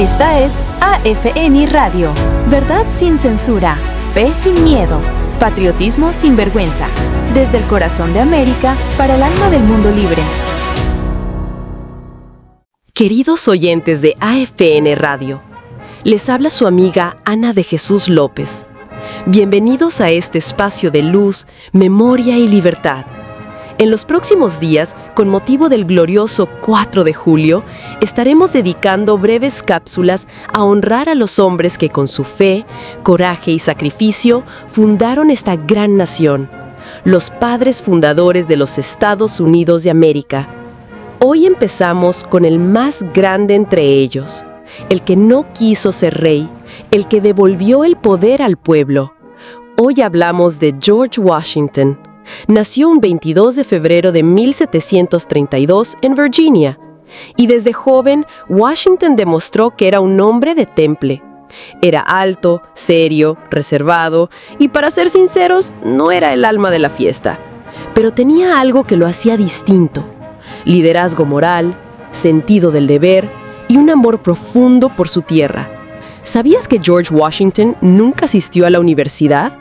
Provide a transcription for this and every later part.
Esta es AFN Radio. Verdad sin censura, fe sin miedo, patriotismo sin vergüenza. Desde el corazón de América para el alma del mundo libre. Queridos oyentes de AFN Radio, les habla su amiga Ana de Jesús López. Bienvenidos a este espacio de luz, memoria y libertad. En los próximos días, con motivo del glorioso 4 de julio, estaremos dedicando breves cápsulas a honrar a los hombres que con su fe, coraje y sacrificio fundaron esta gran nación, los padres fundadores de los Estados Unidos de América. Hoy empezamos con el más grande entre ellos, el que no quiso ser rey, el que devolvió el poder al pueblo. Hoy hablamos de George Washington. Nació un 22 de febrero de 1732 en Virginia, y desde joven Washington demostró que era un hombre de temple. Era alto, serio, reservado, y para ser sinceros, no era el alma de la fiesta. Pero tenía algo que lo hacía distinto: liderazgo moral, sentido del deber y un amor profundo por su tierra. ¿Sabías que George Washington nunca asistió a la universidad?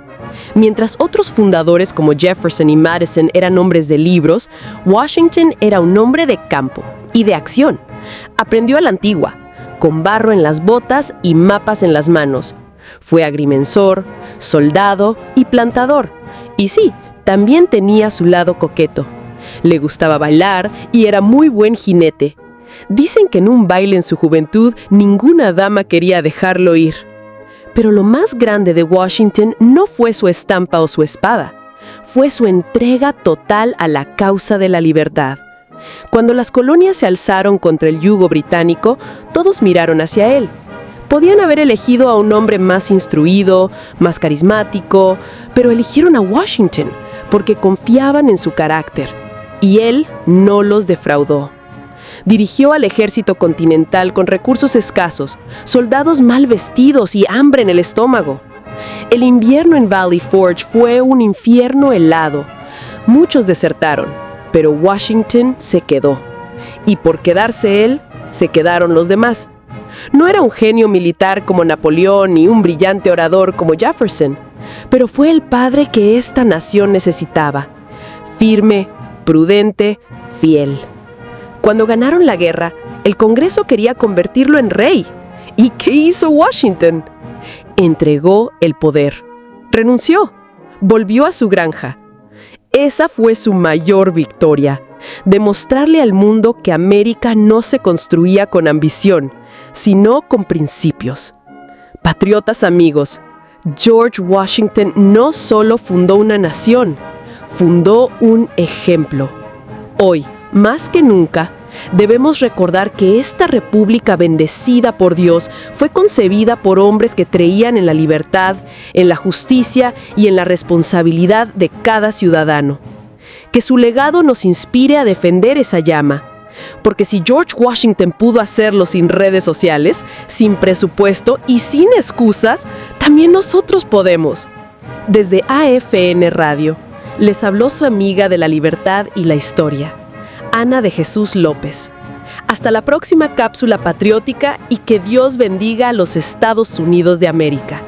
Mientras otros fundadores como Jefferson y Madison eran hombres de libros, Washington era un hombre de campo y de acción. Aprendió a la antigua, con barro en las botas y mapas en las manos. Fue agrimensor, soldado y plantador. Y sí, también tenía su lado coqueto. Le gustaba bailar y era muy buen jinete. Dicen que en un baile en su juventud ninguna dama quería dejarlo ir. Pero lo más grande de Washington no fue su estampa o su espada, fue su entrega total a la causa de la libertad. Cuando las colonias se alzaron contra el yugo británico, todos miraron hacia él. Podían haber elegido a un hombre más instruido, más carismático, pero eligieron a Washington porque confiaban en su carácter. Y él no los defraudó. Dirigió al ejército continental con recursos escasos, soldados mal vestidos y hambre en el estómago. El invierno en Valley Forge fue un infierno helado. Muchos desertaron, pero Washington se quedó. Y por quedarse él, se quedaron los demás. No era un genio militar como Napoleón ni un brillante orador como Jefferson, pero fue el padre que esta nación necesitaba. Firme, prudente, fiel. Cuando ganaron la guerra, el Congreso quería convertirlo en rey. ¿Y qué hizo Washington? Entregó el poder. Renunció. Volvió a su granja. Esa fue su mayor victoria. Demostrarle al mundo que América no se construía con ambición, sino con principios. Patriotas amigos, George Washington no solo fundó una nación, fundó un ejemplo. Hoy, más que nunca, debemos recordar que esta república bendecida por Dios fue concebida por hombres que creían en la libertad, en la justicia y en la responsabilidad de cada ciudadano. Que su legado nos inspire a defender esa llama. Porque si George Washington pudo hacerlo sin redes sociales, sin presupuesto y sin excusas, también nosotros podemos. Desde AFN Radio, les habló su amiga de la libertad y la historia, Ana de Jesús López. Hasta la próxima cápsula patriótica y que Dios bendiga a los Estados Unidos de América.